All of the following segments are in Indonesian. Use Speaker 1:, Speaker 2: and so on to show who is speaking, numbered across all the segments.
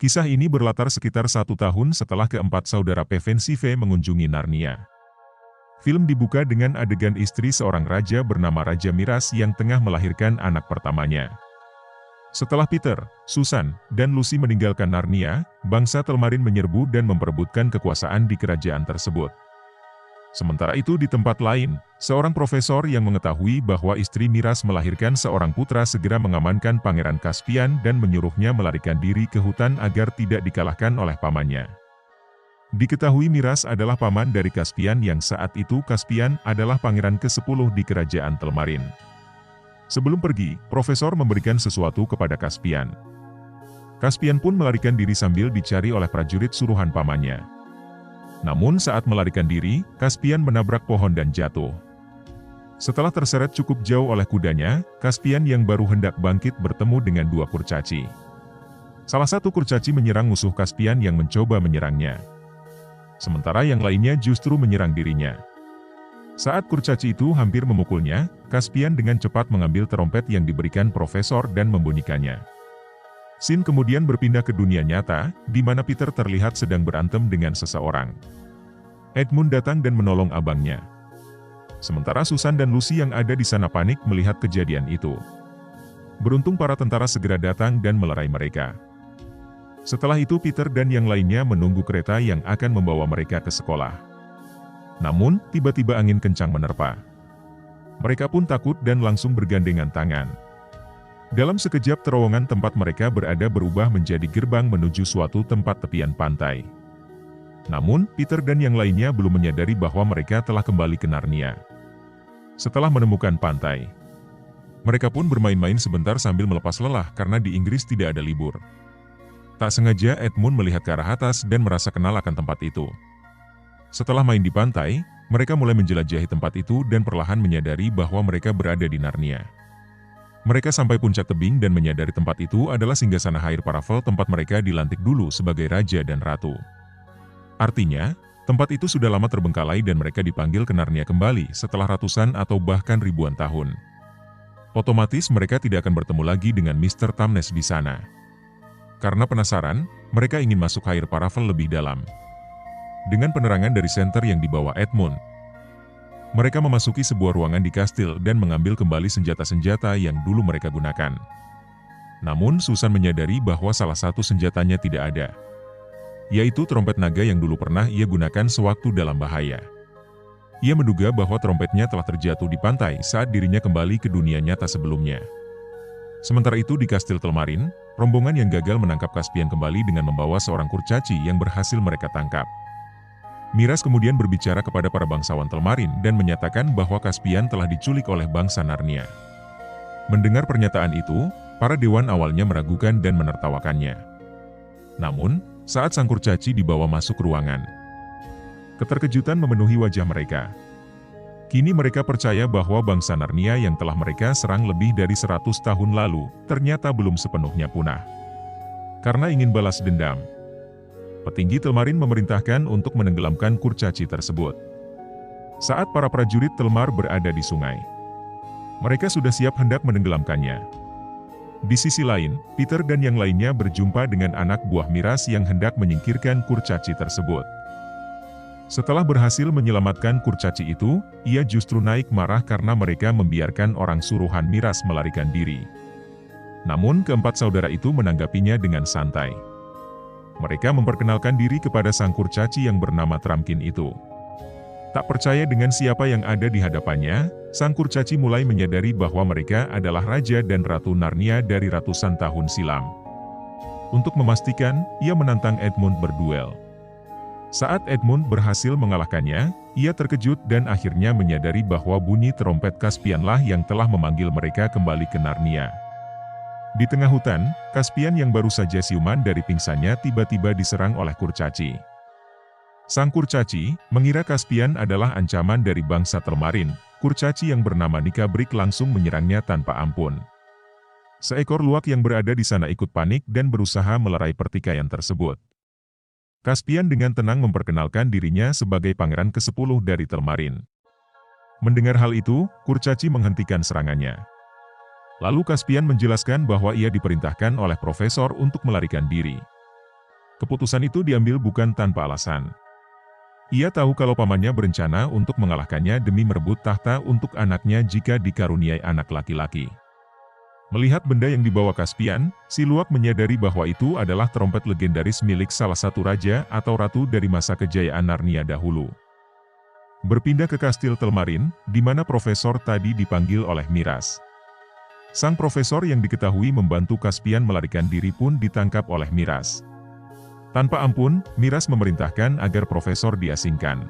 Speaker 1: Kisah ini berlatar sekitar 1 tahun setelah keempat saudara Pevensive mengunjungi Narnia. Film dibuka dengan adegan istri seorang raja bernama Raja Miras yang tengah melahirkan anak pertamanya. Setelah Peter, Susan, dan Lucy meninggalkan Narnia, bangsa Telmarin menyerbu dan memperebutkan kekuasaan di kerajaan tersebut. Sementara itu di tempat lain, seorang profesor yang mengetahui bahwa istri Miras melahirkan seorang putra segera mengamankan Pangeran Caspian dan menyuruhnya melarikan diri ke hutan agar tidak dikalahkan oleh pamannya. Diketahui Miras adalah paman dari Caspian yang saat itu Caspian adalah pangeran ke-10 di kerajaan Telmarin. Sebelum pergi, profesor memberikan sesuatu kepada Caspian. Caspian pun melarikan diri sambil dicari oleh prajurit suruhan pamannya. Namun saat melarikan diri, Caspian menabrak pohon dan jatuh. Setelah terseret cukup jauh oleh kudanya, Caspian yang baru hendak bangkit bertemu dengan dua kurcaci. Salah satu kurcaci menyerang musuh Caspian yang mencoba menyerangnya. Sementara yang lainnya justru menyerang dirinya. Saat kurcaci itu hampir memukulnya, Caspian dengan cepat mengambil terompet yang diberikan profesor dan membunyikannya. Scene kemudian berpindah ke dunia nyata, di mana Peter terlihat sedang berantem dengan seseorang. Edmund datang dan menolong abangnya. Sementara Susan dan Lucy yang ada di sana panik melihat kejadian itu. Beruntung para tentara segera datang dan melerai mereka. Setelah itu Peter dan yang lainnya menunggu kereta yang akan membawa mereka ke sekolah. Namun, tiba-tiba angin kencang menerpa. Mereka pun takut dan langsung bergandengan tangan. Dalam sekejap terowongan tempat mereka berada berubah menjadi gerbang menuju suatu tempat tepian pantai. Namun, Peter dan yang lainnya belum menyadari bahwa mereka telah kembali ke Narnia. Setelah menemukan pantai, mereka pun bermain-main sebentar sambil melepas lelah karena di Inggris tidak ada libur. Tak sengaja Edmund melihat ke arah atas dan merasa kenal akan tempat itu. Setelah main di pantai, mereka mulai menjelajahi tempat itu dan perlahan menyadari bahwa mereka berada di Narnia. Mereka sampai puncak tebing dan menyadari tempat itu adalah singgasana Hair-Paravel tempat mereka dilantik dulu sebagai raja dan ratu. Artinya, tempat itu sudah lama terbengkalai dan mereka dipanggil ke Narnia kembali setelah ratusan atau bahkan ribuan tahun. Otomatis mereka tidak akan bertemu lagi dengan Mr. Tumnus di sana. Karena penasaran, mereka ingin masuk Hair-Paravel lebih dalam. Dengan penerangan dari senter yang dibawa Edmund, mereka memasuki sebuah ruangan di kastil dan mengambil kembali senjata-senjata yang dulu mereka gunakan. Namun Susan menyadari bahwa salah satu senjatanya tidak ada, yaitu trompet naga yang dulu pernah ia gunakan sewaktu dalam bahaya. Ia menduga bahwa trompetnya telah terjatuh di pantai saat dirinya kembali ke dunia nyata sebelumnya. Sementara itu di kastil Telmarin, rombongan yang gagal menangkap Caspian kembali dengan membawa seorang kurcaci yang berhasil mereka tangkap. Miras kemudian berbicara kepada para bangsawan Telmarin dan menyatakan bahwa Caspian telah diculik oleh bangsa Narnia. Mendengar pernyataan itu, para dewan awalnya meragukan dan menertawakannya. Namun, saat sang kurcaci dibawa masuk ruangan, keterkejutan memenuhi wajah mereka. Kini mereka percaya bahwa bangsa Narnia yang telah mereka serang lebih dari 100 tahun lalu, ternyata belum sepenuhnya punah. Karena ingin balas dendam, petinggi Telmarin memerintahkan untuk menenggelamkan kurcaci tersebut. Saat para prajurit Telmar berada di sungai, mereka sudah siap hendak menenggelamkannya. Di sisi lain, Peter dan yang lainnya berjumpa dengan anak buah Miras yang hendak menyingkirkan kurcaci tersebut. Setelah berhasil menyelamatkan kurcaci itu, ia justru naik marah karena mereka membiarkan orang suruhan Miras melarikan diri. Namun keempat saudara itu menanggapinya dengan santai. Mereka memperkenalkan diri kepada sang kurcaci yang bernama Tramkin itu. Tak percaya dengan siapa yang ada di hadapannya, sang kurcaci mulai menyadari bahwa mereka adalah raja dan ratu Narnia dari ratusan tahun silam. Untuk memastikan, ia menantang Edmund berduel. Saat Edmund berhasil mengalahkannya, ia terkejut dan akhirnya menyadari bahwa bunyi terompet Caspianlah yang telah memanggil mereka kembali ke Narnia. Di tengah hutan, Caspian yang baru saja siuman dari pingsannya tiba-tiba diserang oleh kurcaci. Sang kurcaci mengira Caspian adalah ancaman dari bangsa Telmarin. Kurcaci yang bernama Nikabrik langsung menyerangnya tanpa ampun. Seekor luwak yang berada di sana ikut panik dan berusaha melerai pertikaian tersebut. Caspian dengan tenang memperkenalkan dirinya sebagai pangeran ke-10 dari Telmarin. Mendengar hal itu, kurcaci menghentikan serangannya. Lalu Caspian menjelaskan bahwa ia diperintahkan oleh profesor untuk melarikan diri. Keputusan itu diambil bukan tanpa alasan. Ia tahu kalau pamannya berencana untuk mengalahkannya demi merebut tahta untuk anaknya jika dikaruniai anak laki-laki. Melihat benda yang dibawa Caspian, si Luwak menyadari bahwa itu adalah trompet legendaris milik salah satu raja atau ratu dari masa kejayaan Narnia dahulu. Berpindah ke Kastil Telmarin, di mana profesor tadi dipanggil oleh Miras. Sang profesor yang diketahui membantu Caspian melarikan diri pun ditangkap oleh Miras. Tanpa ampun, Miras memerintahkan agar profesor diasingkan.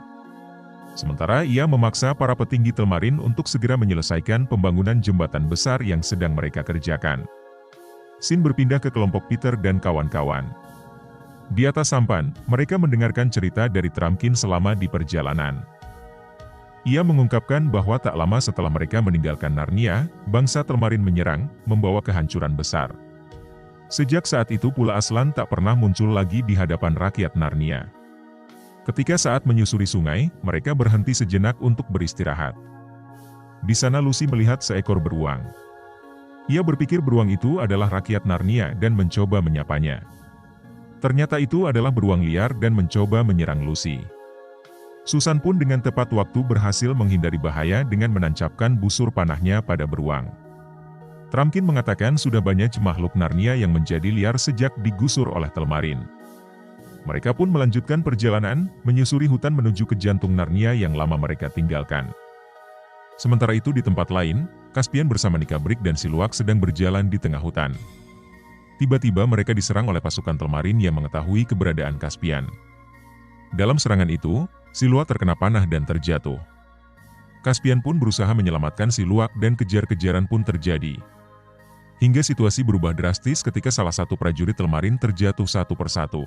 Speaker 1: Sementara ia memaksa para petinggi Telmarin untuk segera menyelesaikan pembangunan jembatan besar yang sedang mereka kerjakan. Scene berpindah ke kelompok Peter dan kawan-kawan. Di atas sampan, mereka mendengarkan cerita dari Trumpkin selama di perjalanan. Ia mengungkapkan bahwa tak lama setelah mereka meninggalkan Narnia, bangsa Telmarin menyerang, membawa kehancuran besar. Sejak saat itu pula Aslan tak pernah muncul lagi di hadapan rakyat Narnia. Ketika saat menyusuri sungai, mereka berhenti sejenak untuk beristirahat. Di sana Lucy melihat seekor beruang. Ia berpikir beruang itu adalah rakyat Narnia dan mencoba menyapanya. Ternyata itu adalah beruang liar dan mencoba menyerang Lucy. Susan pun dengan tepat waktu berhasil menghindari bahaya dengan menancapkan busur panahnya pada beruang. Trumpkin mengatakan sudah banyak makhluk Narnia yang menjadi liar sejak digusur oleh Telmarin. Mereka pun melanjutkan perjalanan, menyusuri hutan menuju ke jantung Narnia yang lama mereka tinggalkan. Sementara itu di tempat lain, Caspian bersama Nikabrik dan si Luwak sedang berjalan di tengah hutan. Tiba-tiba mereka diserang oleh pasukan Telmarin yang mengetahui keberadaan Caspian. Dalam serangan itu, si Luwak terkena panah dan terjatuh. Caspian pun berusaha menyelamatkan si Luwak dan kejar-kejaran pun terjadi. Hingga situasi berubah drastis ketika salah satu prajurit Telmarin terjatuh satu persatu.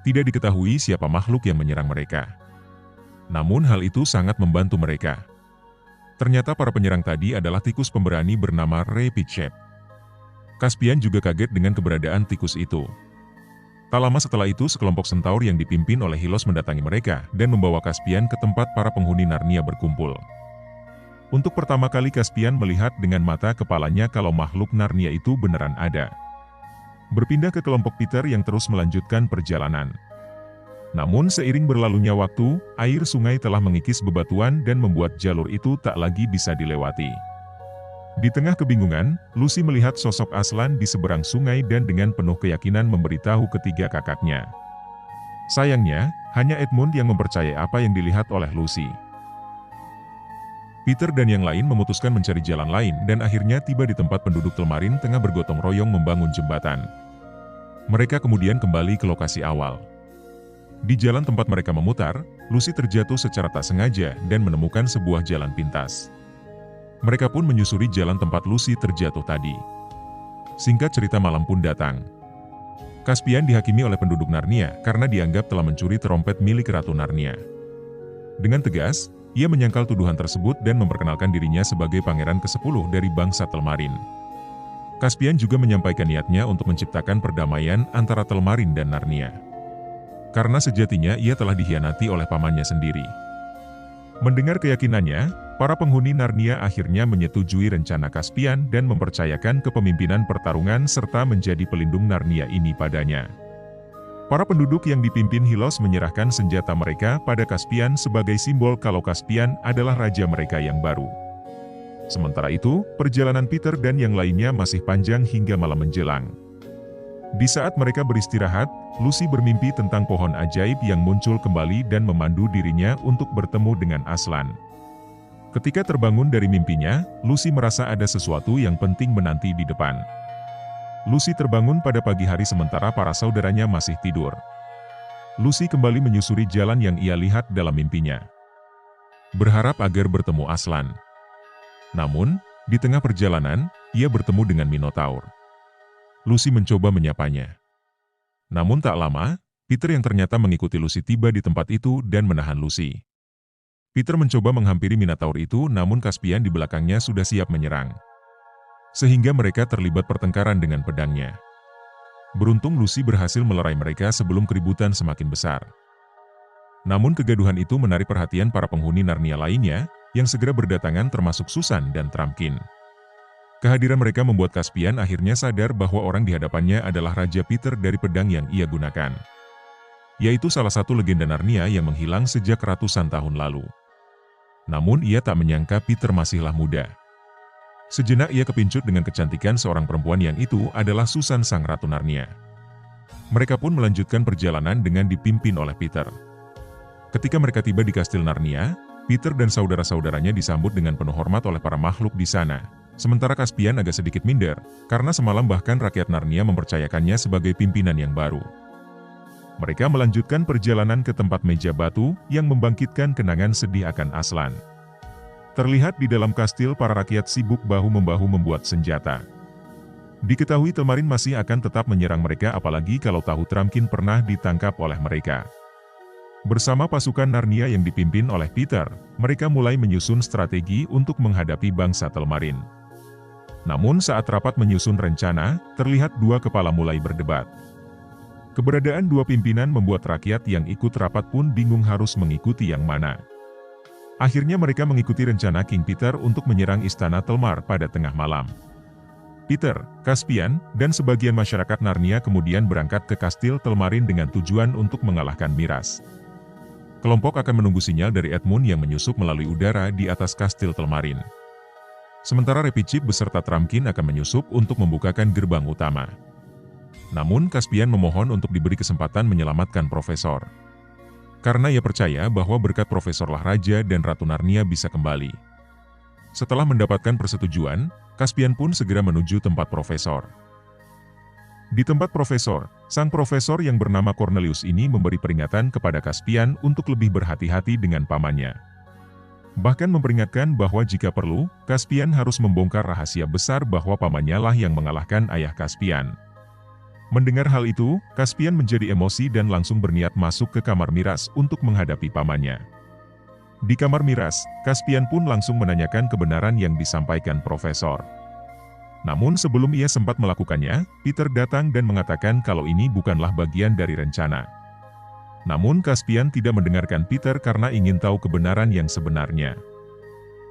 Speaker 1: Tidak diketahui siapa makhluk yang menyerang mereka. Namun hal itu sangat membantu mereka. Ternyata para penyerang tadi adalah tikus pemberani bernama Repicep. Caspian juga kaget dengan keberadaan tikus itu. Tak lama setelah itu sekelompok centaur yang dipimpin oleh Hylos mendatangi mereka dan membawa Caspian ke tempat para penghuni Narnia berkumpul. Untuk pertama kali Caspian melihat dengan mata kepalanya kalau makhluk Narnia itu beneran ada. Berpindah ke kelompok Peter yang terus melanjutkan perjalanan. Namun seiring berlalunya waktu, air sungai telah mengikis bebatuan dan membuat jalur itu tak lagi bisa dilewati. Di tengah kebingungan, Lucy melihat sosok Aslan di seberang sungai dan dengan penuh keyakinan memberitahu ketiga kakaknya. Sayangnya, hanya Edmund yang mempercayai apa yang dilihat oleh Lucy. Peter dan yang lain memutuskan mencari jalan lain dan akhirnya tiba di tempat penduduk Telmarin tengah bergotong royong membangun jembatan. Mereka kemudian kembali ke lokasi awal. Di jalan tempat mereka memutar, Lucy terjatuh secara tak sengaja dan menemukan sebuah jalan pintas. Mereka pun menyusuri jalan tempat Lucy terjatuh tadi. Singkat cerita malam pun datang. Caspian dihakimi oleh penduduk Narnia karena dianggap telah mencuri trompet milik Ratu Narnia. Dengan tegas, ia menyangkal tuduhan tersebut dan memperkenalkan dirinya sebagai pangeran ke-10 dari bangsa Telmarin. Caspian juga menyampaikan niatnya untuk menciptakan perdamaian antara Telmarin dan Narnia. Karena sejatinya ia telah dikhianati oleh pamannya sendiri. Mendengar keyakinannya, para penghuni Narnia akhirnya menyetujui rencana Caspian dan mempercayakan kepemimpinan pertarungan serta menjadi pelindung Narnia ini padanya. Para penduduk yang dipimpin Hylos menyerahkan senjata mereka pada Caspian sebagai simbol kalau Caspian adalah raja mereka yang baru. Sementara itu, perjalanan Peter dan yang lainnya masih panjang hingga malam menjelang. Di saat mereka beristirahat, Lucy bermimpi tentang pohon ajaib yang muncul kembali dan memandu dirinya untuk bertemu dengan Aslan. Ketika terbangun dari mimpinya, Lucy merasa ada sesuatu yang penting menanti di depan. Lucy terbangun pada pagi hari sementara para saudaranya masih tidur. Lucy kembali menyusuri jalan yang ia lihat dalam mimpinya. Berharap agar bertemu Aslan. Namun, di tengah perjalanan, ia bertemu dengan Minotaur. Lucy mencoba menyapanya. Namun tak lama, Peter yang ternyata mengikuti Lucy tiba di tempat itu dan menahan Lucy. Peter mencoba menghampiri Minotaur itu namun Caspian di belakangnya sudah siap menyerang. Sehingga mereka terlibat pertengkaran dengan pedangnya. Beruntung Lucy berhasil melerai mereka sebelum keributan semakin besar. Namun kegaduhan itu menarik perhatian para penghuni Narnia lainnya, yang segera berdatangan termasuk Susan dan Trumpkin. Kehadiran mereka membuat Caspian akhirnya sadar bahwa orang di hadapannya adalah Raja Peter dari pedang yang ia gunakan. Yaitu salah satu legenda Narnia yang menghilang sejak ratusan tahun lalu. Namun ia tak menyangka Peter masihlah muda. Sejenak ia kepincut dengan kecantikan seorang perempuan yang itu adalah Susan sang Ratu Narnia. Mereka pun melanjutkan perjalanan dengan dipimpin oleh Peter. Ketika mereka tiba di kastil Narnia, Peter dan saudara-saudaranya disambut dengan penuh hormat oleh para makhluk di sana. Sementara Caspian agak sedikit minder, karena semalam bahkan rakyat Narnia mempercayakannya sebagai pimpinan yang baru. Mereka melanjutkan perjalanan ke tempat meja batu yang membangkitkan kenangan sedih akan Aslan. Terlihat di dalam kastil para rakyat sibuk bahu-membahu membuat senjata. Diketahui Telmarin masih akan tetap menyerang mereka apalagi kalau tahu Trumpkin pernah ditangkap oleh mereka. Bersama pasukan Narnia yang dipimpin oleh Peter, mereka mulai menyusun strategi untuk menghadapi bangsa Telmarin. Namun saat rapat menyusun rencana, terlihat dua kepala mulai berdebat. Keberadaan dua pimpinan membuat rakyat yang ikut rapat pun bingung harus mengikuti yang mana. Akhirnya mereka mengikuti rencana King Peter untuk menyerang istana Telmar pada tengah malam. Peter, Caspian, dan sebagian masyarakat Narnia kemudian berangkat ke kastil Telmarin dengan tujuan untuk mengalahkan Miras. Kelompok akan menunggu sinyal dari Edmund yang menyusup melalui udara di atas kastil Telmarin. Sementara Repicip beserta Trumpkin akan menyusup untuk membukakan gerbang utama. Namun Caspian memohon untuk diberi kesempatan menyelamatkan Profesor. Karena ia percaya bahwa berkat Profesorlah Raja dan Ratu Narnia bisa kembali. Setelah mendapatkan persetujuan, Caspian pun segera menuju tempat Profesor. Di tempat Profesor, sang profesor yang bernama Cornelius ini memberi peringatan kepada Caspian untuk lebih berhati-hati dengan pamannya. Bahkan memperingatkan bahwa jika perlu, Caspian harus membongkar rahasia besar bahwa pamannya lah yang mengalahkan ayah Caspian. Mendengar hal itu, Caspian menjadi emosi dan langsung berniat masuk ke kamar Miras untuk menghadapi pamannya. Di kamar Miras, Caspian pun langsung menanyakan kebenaran yang disampaikan Profesor. Namun sebelum ia sempat melakukannya, Peter datang dan mengatakan kalau ini bukanlah bagian dari rencana. Namun Caspian tidak mendengarkan Peter karena ingin tahu kebenaran yang sebenarnya.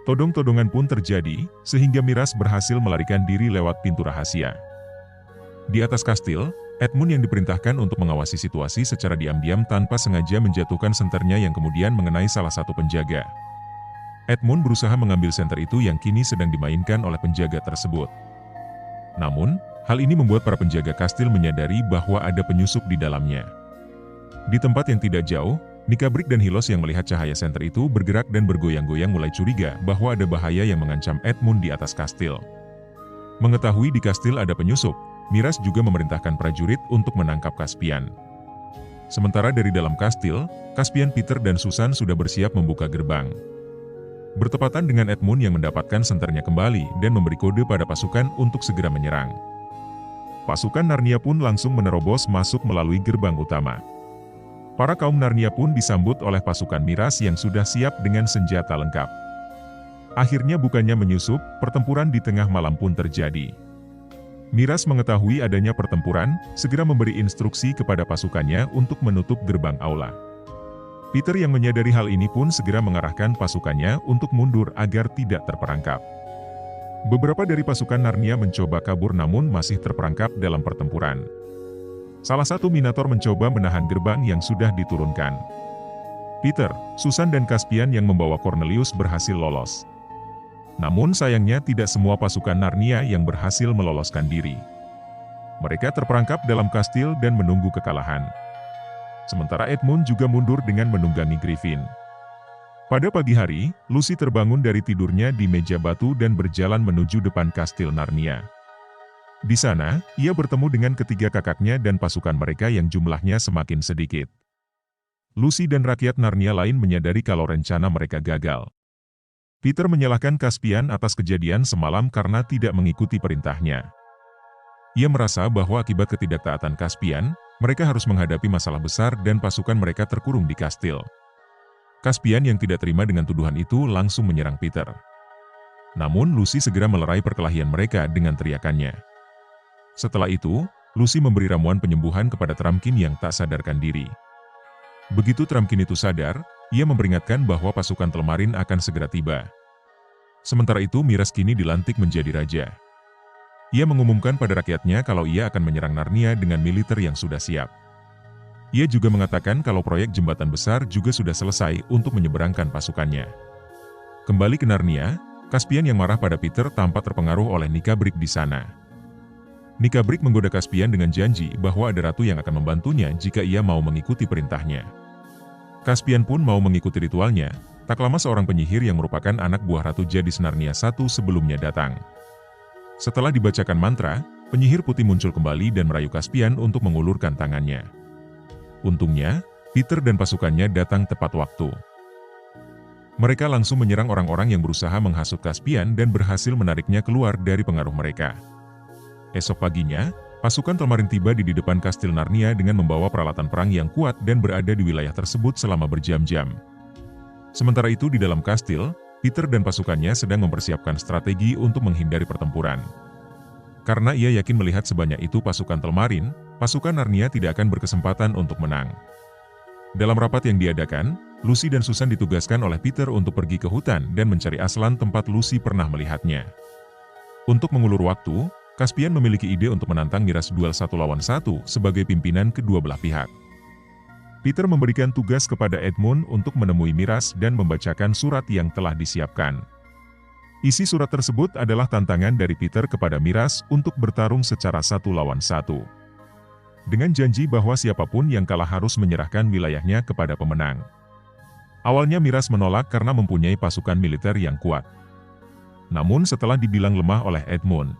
Speaker 1: Todong-todongan pun terjadi, sehingga Miras berhasil melarikan diri lewat pintu rahasia. Di atas kastil, Edmund yang diperintahkan untuk mengawasi situasi secara diam-diam tanpa sengaja menjatuhkan senternya yang kemudian mengenai salah satu penjaga. Edmund berusaha mengambil senter itu yang kini sedang dimainkan oleh penjaga tersebut. Namun, hal ini membuat para penjaga kastil menyadari bahwa ada penyusup di dalamnya. Di tempat yang tidak jauh, Nikabrik dan Hilos yang melihat cahaya senter itu bergerak dan bergoyang-goyang mulai curiga bahwa ada bahaya yang mengancam Edmund di atas kastil. Mengetahui di kastil ada penyusup, Miras juga memerintahkan prajurit untuk menangkap Caspian. Sementara dari dalam kastil, Caspian, Peter, dan Susan sudah bersiap membuka gerbang. Bertepatan dengan Edmund yang mendapatkan senternya kembali dan memberi kode pada pasukan untuk segera menyerang. Pasukan Narnia pun langsung menerobos masuk melalui gerbang utama. Para kaum Narnia pun disambut oleh pasukan Miras yang sudah siap dengan senjata lengkap. Akhirnya bukannya menyusup, pertempuran di tengah malam pun terjadi. Miras mengetahui adanya pertempuran, segera memberi instruksi kepada pasukannya untuk menutup gerbang aula. Peter yang menyadari hal ini pun segera mengarahkan pasukannya untuk mundur agar tidak terperangkap. Beberapa dari pasukan Narnia mencoba kabur namun masih terperangkap dalam pertempuran. Salah satu Minotaur mencoba menahan gerbang yang sudah diturunkan. Peter, Susan dan Caspian yang membawa Cornelius berhasil lolos. Namun sayangnya tidak semua pasukan Narnia yang berhasil meloloskan diri. Mereka terperangkap dalam kastil dan menunggu kekalahan. Sementara Edmund juga mundur dengan menunggangi Griffin. Pada pagi hari, Lucy terbangun dari tidurnya di meja batu dan berjalan menuju depan kastil Narnia. Di sana, ia bertemu dengan ketiga kakaknya dan pasukan mereka yang jumlahnya semakin sedikit. Lucy dan rakyat Narnia lain menyadari kalau rencana mereka gagal. Peter menyalahkan Caspian atas kejadian semalam karena tidak mengikuti perintahnya. Ia merasa bahwa akibat ketidaktaatan Caspian, mereka harus menghadapi masalah besar dan pasukan mereka terkurung di kastil. Caspian yang tidak terima dengan tuduhan itu langsung menyerang Peter. Namun Lucy segera melerai perkelahian mereka dengan teriakannya. Setelah itu, Lucy memberi ramuan penyembuhan kepada Trumpkin yang tak sadarkan diri. Begitu Trumpkin itu sadar, ia memperingatkan bahwa pasukan Telmarin akan segera tiba. Sementara itu Miras kini dilantik menjadi raja. Ia mengumumkan pada rakyatnya kalau ia akan menyerang Narnia dengan militer yang sudah siap. Ia juga mengatakan kalau proyek jembatan besar juga sudah selesai untuk menyeberangkan pasukannya. Kembali ke Narnia, Caspian yang marah pada Peter tampak terpengaruh oleh Nikabrik di sana. Nikabrik menggoda Caspian dengan janji bahwa ada ratu yang akan membantunya jika ia mau mengikuti perintahnya. Caspian pun mau mengikuti ritualnya. Tak lama seorang penyihir yang merupakan anak buah Ratu Jadis Narnia I sebelumnya datang. Setelah dibacakan mantra, penyihir putih muncul kembali dan merayu Caspian untuk mengulurkan tangannya. Untungnya, Peter dan pasukannya datang tepat waktu. Mereka langsung menyerang orang-orang yang berusaha menghasut Caspian dan berhasil menariknya keluar dari pengaruh mereka. Esok paginya, pasukan Telmarin tiba di depan kastil Narnia dengan membawa peralatan perang yang kuat dan berada di wilayah tersebut selama berjam-jam. Sementara itu di dalam kastil, Peter dan pasukannya sedang mempersiapkan strategi untuk menghindari pertempuran. Karena ia yakin melihat sebanyak itu pasukan Telmarin, pasukan Narnia tidak akan berkesempatan untuk menang. Dalam rapat yang diadakan, Lucy dan Susan ditugaskan oleh Peter untuk pergi ke hutan dan mencari Aslan tempat Lucy pernah melihatnya. Untuk mengulur waktu, Caspian memiliki ide untuk menantang Miras duel 1 lawan 1 sebagai pimpinan kedua belah pihak. Peter memberikan tugas kepada Edmund untuk menemui Miras dan membacakan surat yang telah disiapkan. Isi surat tersebut adalah tantangan dari Peter kepada Miras untuk bertarung secara 1 lawan 1. Dengan janji bahwa siapapun yang kalah harus menyerahkan wilayahnya kepada pemenang. Awalnya Miras menolak karena mempunyai pasukan militer yang kuat. Namun setelah dibilang lemah oleh Edmund,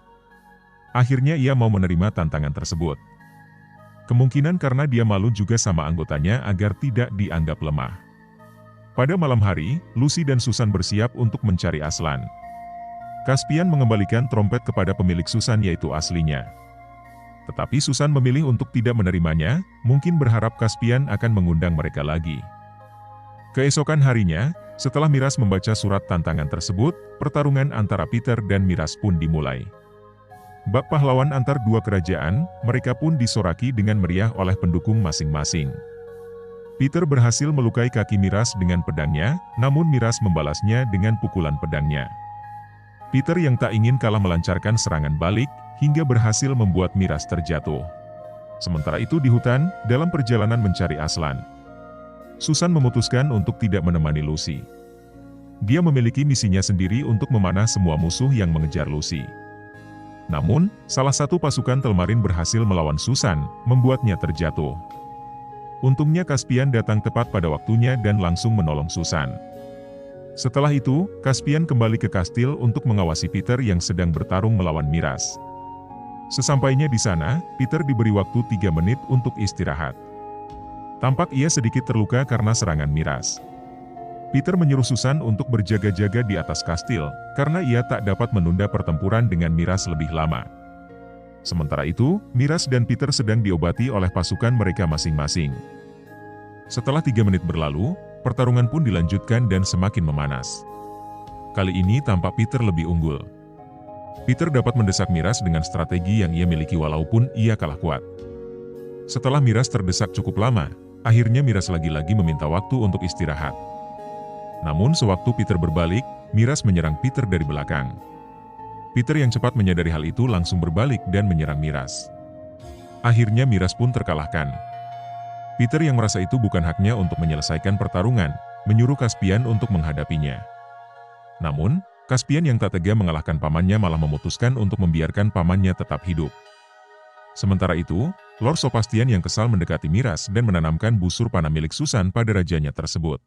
Speaker 1: akhirnya ia mau menerima tantangan tersebut. Kemungkinan karena dia malu juga sama anggotanya agar tidak dianggap lemah. Pada malam hari, Lucy dan Susan bersiap untuk mencari Aslan. Caspian mengembalikan trompet kepada pemilik Susan yaitu aslinya. Tetapi Susan memilih untuk tidak menerimanya, mungkin berharap Caspian akan mengundang mereka lagi. Keesokan harinya, setelah Miras membaca surat tantangan tersebut, pertarungan antara Peter dan Miras pun dimulai. Bak pahlawan antar dua kerajaan, mereka pun disoraki dengan meriah oleh pendukung masing-masing. Peter berhasil melukai kaki Miras dengan pedangnya, namun Miras membalasnya dengan pukulan pedangnya. Peter yang tak ingin kalah melancarkan serangan balik, hingga berhasil membuat Miras terjatuh. Sementara itu di hutan, dalam perjalanan mencari Aslan, Susan memutuskan untuk tidak menemani Lucy. Dia memiliki misinya sendiri untuk memanah semua musuh yang mengejar Lucy. Namun, salah satu pasukan Telmarin berhasil melawan Susan, membuatnya terjatuh. Untungnya Caspian datang tepat pada waktunya dan langsung menolong Susan. Setelah itu, Caspian kembali ke kastil untuk mengawasi Peter yang sedang bertarung melawan Miras. Sesampainya di sana, Peter diberi waktu 3 menit untuk istirahat. Tampak ia sedikit terluka karena serangan Miras. Peter menyuruh Susan untuk berjaga-jaga di atas kastil, karena ia tak dapat menunda pertempuran dengan Miras lebih lama. Sementara itu, Miras dan Peter sedang diobati oleh pasukan mereka masing-masing. Setelah 3 menit berlalu, pertarungan pun dilanjutkan dan semakin memanas. Kali ini tampak Peter lebih unggul. Peter dapat mendesak Miras dengan strategi yang ia miliki walaupun ia kalah kuat. Setelah Miras terdesak cukup lama, akhirnya Miras lagi-lagi meminta waktu untuk istirahat. Namun sewaktu Peter berbalik, Miras menyerang Peter dari belakang. Peter yang cepat menyadari hal itu langsung berbalik dan menyerang Miras. Akhirnya Miras pun terkalahkan. Peter yang merasa itu bukan haknya untuk menyelesaikan pertarungan, menyuruh Caspian untuk menghadapinya. Namun, Caspian yang tak tega mengalahkan pamannya malah memutuskan untuk membiarkan pamannya tetap hidup. Sementara itu, Lord Sopastian yang kesal mendekati Miras dan menanamkan busur panah milik Susan pada rajanya tersebut.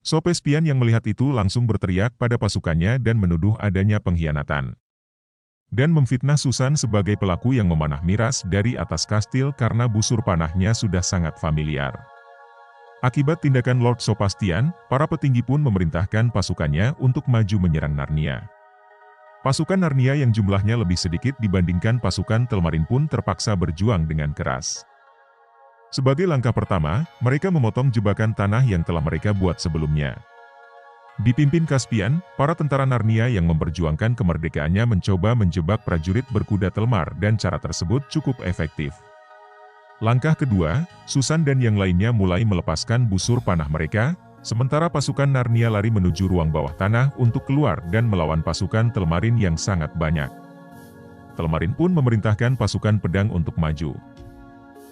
Speaker 1: Sopastian yang melihat itu langsung berteriak pada pasukannya dan menuduh adanya pengkhianatan. Dan memfitnah Susan sebagai pelaku yang memanah Miras dari atas kastil karena busur panahnya sudah sangat familiar. Akibat tindakan Lord Sopastian, para petinggi pun memerintahkan pasukannya untuk maju menyerang Narnia. Pasukan Narnia yang jumlahnya lebih sedikit dibandingkan pasukan Telmarin pun terpaksa berjuang dengan keras. Sebagai langkah pertama, mereka memotong jebakan tanah yang telah mereka buat sebelumnya. Dipimpin Caspian, para tentara Narnia yang memperjuangkan kemerdekaannya mencoba menjebak prajurit berkuda Telmar dan cara tersebut cukup efektif. Langkah kedua, Susan dan yang lainnya mulai melepaskan busur panah mereka, sementara pasukan Narnia lari menuju ruang bawah tanah untuk keluar dan melawan pasukan Telmarin yang sangat banyak. Telmarin pun memerintahkan pasukan pedang untuk maju.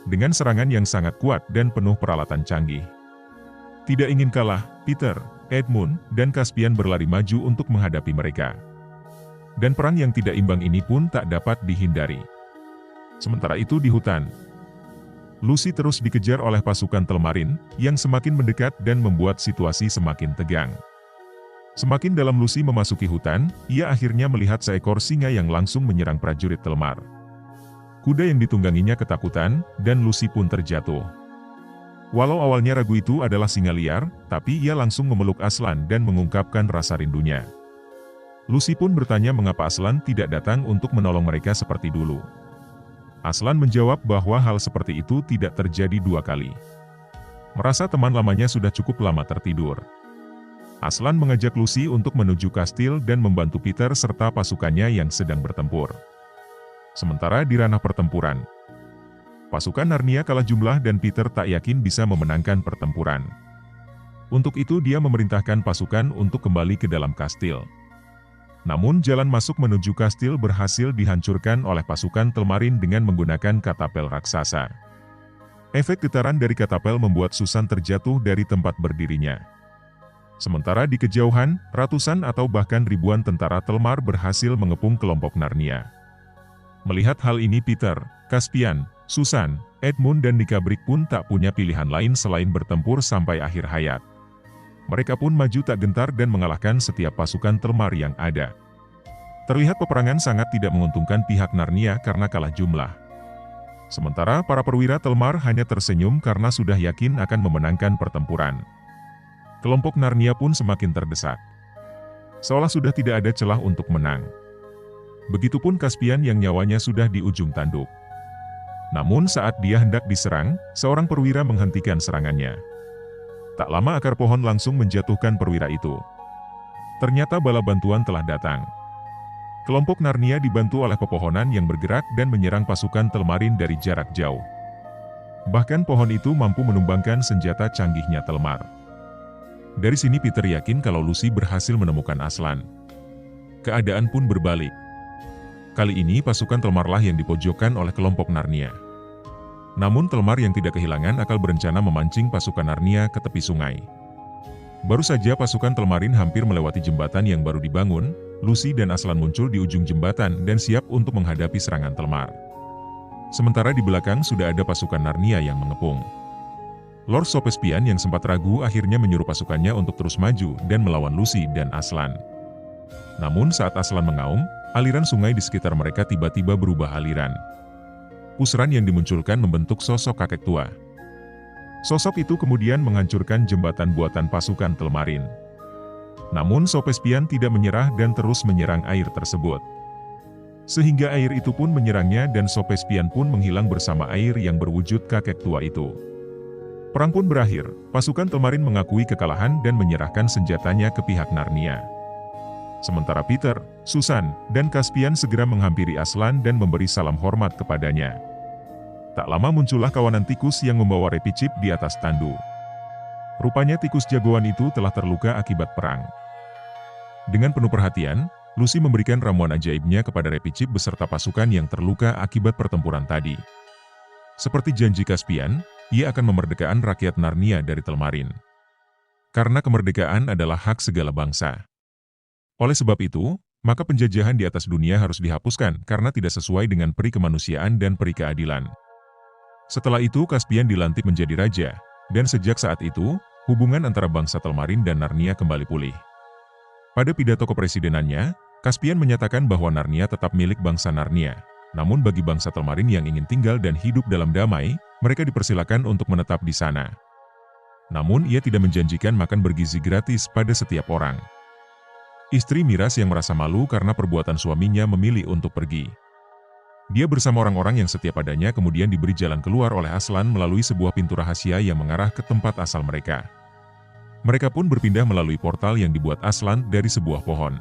Speaker 1: Dengan serangan yang sangat kuat dan penuh peralatan canggih. Tidak ingin kalah, Peter, Edmund, dan Caspian berlari maju untuk menghadapi mereka. Dan perang yang tidak imbang ini pun tak dapat dihindari. Sementara itu di hutan, Lucy terus dikejar oleh pasukan Telmarin, yang semakin mendekat dan membuat situasi semakin tegang. Semakin dalam Lucy memasuki hutan, ia akhirnya melihat seekor singa yang langsung menyerang prajurit Telmar. Kuda yang ditungganginya ketakutan, dan Lucy pun terjatuh. Walau awalnya ragu itu adalah singa liar, tapi ia langsung memeluk Aslan dan mengungkapkan rasa rindunya. Lucy pun bertanya mengapa Aslan tidak datang untuk menolong mereka seperti dulu. Aslan menjawab bahwa hal seperti itu tidak terjadi dua kali. Merasa teman lamanya sudah cukup lama tertidur. Aslan mengajak Lucy untuk menuju kastil dan membantu Peter serta pasukannya yang sedang bertempur. Sementara di ranah pertempuran, pasukan Narnia kalah jumlah dan Peter tak yakin bisa memenangkan pertempuran. Untuk itu dia memerintahkan pasukan untuk kembali ke dalam kastil. Namun jalan masuk menuju kastil berhasil dihancurkan oleh pasukan Telmarin dengan menggunakan katapel raksasa. Efek getaran dari katapel membuat Susan terjatuh dari tempat berdirinya. Sementara di kejauhan, ratusan atau bahkan ribuan tentara Telmar berhasil mengepung kelompok Narnia. Melihat hal ini Peter, Caspian, Susan, Edmund dan Nikabrik pun tak punya pilihan lain selain bertempur sampai akhir hayat. Mereka pun maju tak gentar dan mengalahkan setiap pasukan Telmar yang ada. Terlihat peperangan sangat tidak menguntungkan pihak Narnia karena kalah jumlah. Sementara para perwira Telmar hanya tersenyum karena sudah yakin akan memenangkan pertempuran. Kelompok Narnia pun semakin terdesak. Seolah sudah tidak ada celah untuk menang. Begitupun Caspian yang nyawanya sudah di ujung tanduk. Namun saat dia hendak diserang, seorang perwira menghentikan serangannya. Tak lama akar pohon langsung menjatuhkan perwira itu. Ternyata bala bantuan telah datang. Kelompok Narnia dibantu oleh pepohonan yang bergerak dan menyerang pasukan Telmarin dari jarak jauh. Bahkan pohon itu mampu menumbangkan senjata canggihnya Telmar. Dari sini Peter yakin kalau Lucy berhasil menemukan Aslan. Keadaan pun berbalik. Kali ini pasukan Telmarlah yang dipojokkan oleh kelompok Narnia. Namun Telmar yang tidak kehilangan akal berencana memancing pasukan Narnia ke tepi sungai. Baru saja pasukan Telmarin hampir melewati jembatan yang baru dibangun, Lucy dan Aslan muncul di ujung jembatan dan siap untuk menghadapi serangan Telmar. Sementara di belakang sudah ada pasukan Narnia yang mengepung. Lord Sopespian yang sempat ragu akhirnya menyuruh pasukannya untuk terus maju dan melawan Lucy dan Aslan. Namun saat Aslan mengaum, aliran sungai di sekitar mereka tiba-tiba berubah aliran. Puseran yang dimunculkan membentuk sosok kakek tua. Sosok itu kemudian menghancurkan jembatan buatan pasukan Telmarin. Namun Sopespian tidak menyerah dan terus menyerang air tersebut. Sehingga air itu pun menyerangnya dan Sopespian pun menghilang bersama air yang berwujud kakek tua itu. Perang pun berakhir, pasukan Telmarin mengakui kekalahan dan menyerahkan senjatanya ke pihak Narnia. Sementara Peter, Susan, dan Caspian segera menghampiri Aslan dan memberi salam hormat kepadanya. Tak lama muncullah kawanan tikus yang membawa Repi Chip di atas tandu. Rupanya tikus jagoan itu telah terluka akibat perang. Dengan penuh perhatian, Lucy memberikan ramuan ajaibnya kepada Repi Chip beserta pasukan yang terluka akibat pertempuran tadi. Seperti janji Caspian, ia akan memerdekakan rakyat Narnia dari Telmarin. Karena kemerdekaan adalah hak segala bangsa. Oleh sebab itu, maka penjajahan di atas dunia harus dihapuskan karena tidak sesuai dengan peri kemanusiaan dan peri keadilan. Setelah itu Caspian dilantik menjadi raja, dan sejak saat itu, hubungan antara bangsa Telmarin dan Narnia kembali pulih. Pada pidato kepresidenannya, Caspian menyatakan bahwa Narnia tetap milik bangsa Narnia. Namun bagi bangsa Telmarin yang ingin tinggal dan hidup dalam damai, mereka dipersilakan untuk menetap di sana. Namun ia tidak menjanjikan makan bergizi gratis pada setiap orang. Istri Miras yang merasa malu karena perbuatan suaminya memilih untuk pergi. Dia bersama orang-orang yang setia padanya kemudian diberi jalan keluar oleh Aslan melalui sebuah pintu rahasia yang mengarah ke tempat asal mereka. Mereka pun berpindah melalui portal yang dibuat Aslan dari sebuah pohon.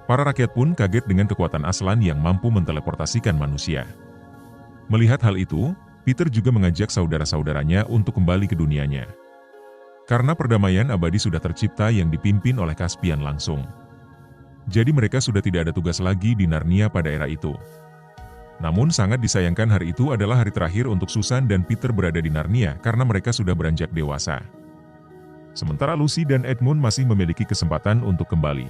Speaker 1: Para rakyat pun kaget dengan kekuatan Aslan yang mampu menteleportasikan manusia. Melihat hal itu, Peter juga mengajak saudara-saudaranya untuk kembali ke dunianya. Karena perdamaian abadi sudah tercipta yang dipimpin oleh Caspian langsung. Jadi mereka sudah tidak ada tugas lagi di Narnia pada era itu. Namun sangat disayangkan hari itu adalah hari terakhir untuk Susan dan Peter berada di Narnia karena mereka sudah beranjak dewasa. Sementara Lucy dan Edmund masih memiliki kesempatan untuk kembali.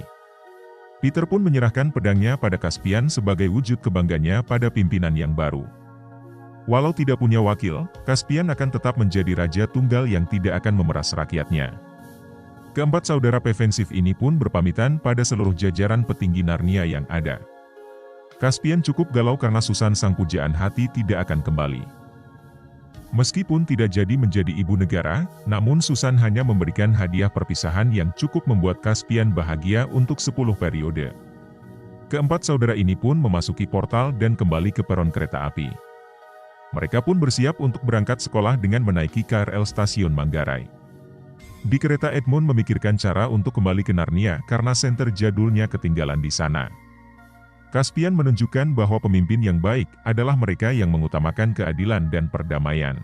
Speaker 1: Peter pun menyerahkan pedangnya pada Caspian sebagai wujud kebanggaannya pada pimpinan yang baru. Walau tidak punya wakil, Caspian akan tetap menjadi raja tunggal yang tidak akan memeras rakyatnya. Keempat saudara Pevensie ini pun berpamitan pada seluruh jajaran petinggi Narnia yang ada. Caspian cukup galau karena Susan sang pujaan hati tidak akan kembali. Meskipun tidak jadi menjadi ibu negara, namun Susan hanya memberikan hadiah perpisahan yang cukup membuat Caspian bahagia untuk 10 periode. Keempat saudara ini pun memasuki portal dan kembali ke peron kereta api. Mereka pun bersiap untuk berangkat sekolah dengan menaiki KRL stasiun Manggarai. Di kereta Edmund memikirkan cara untuk kembali ke Narnia karena senter jadulnya ketinggalan di sana. Caspian menunjukkan bahwa pemimpin yang baik adalah mereka yang mengutamakan keadilan dan perdamaian.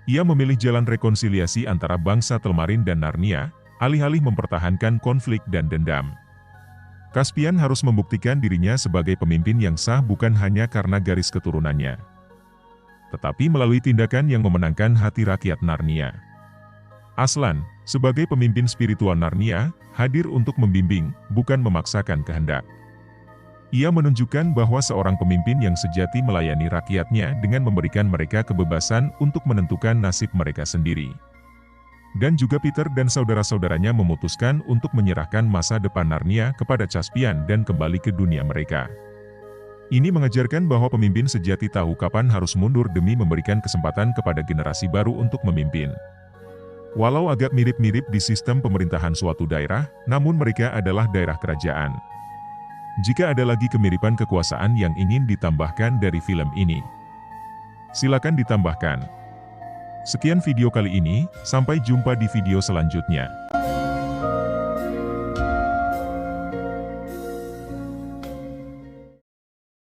Speaker 1: Ia memilih jalan rekonsiliasi antara bangsa Telmarin dan Narnia, alih-alih mempertahankan konflik dan dendam. Caspian harus membuktikan dirinya sebagai pemimpin yang sah bukan hanya karena garis keturunannya, tetapi melalui tindakan yang memenangkan hati rakyat Narnia. Aslan, sebagai pemimpin spiritual Narnia, hadir untuk membimbing, bukan memaksakan kehendak. Ia menunjukkan bahwa seorang pemimpin yang sejati melayani rakyatnya dengan memberikan mereka kebebasan untuk menentukan nasib mereka sendiri. Dan juga Peter dan saudara-saudaranya memutuskan untuk menyerahkan masa depan Narnia kepada Caspian dan kembali ke dunia mereka. Ini mengajarkan bahwa pemimpin sejati tahu kapan harus mundur demi memberikan kesempatan kepada generasi baru untuk memimpin. Walau agak mirip-mirip di sistem pemerintahan suatu daerah, namun mereka adalah daerah kerajaan. Jika ada lagi kemiripan kekuasaan yang ingin ditambahkan dari film ini, silakan ditambahkan. Sekian video kali ini, sampai jumpa di video selanjutnya.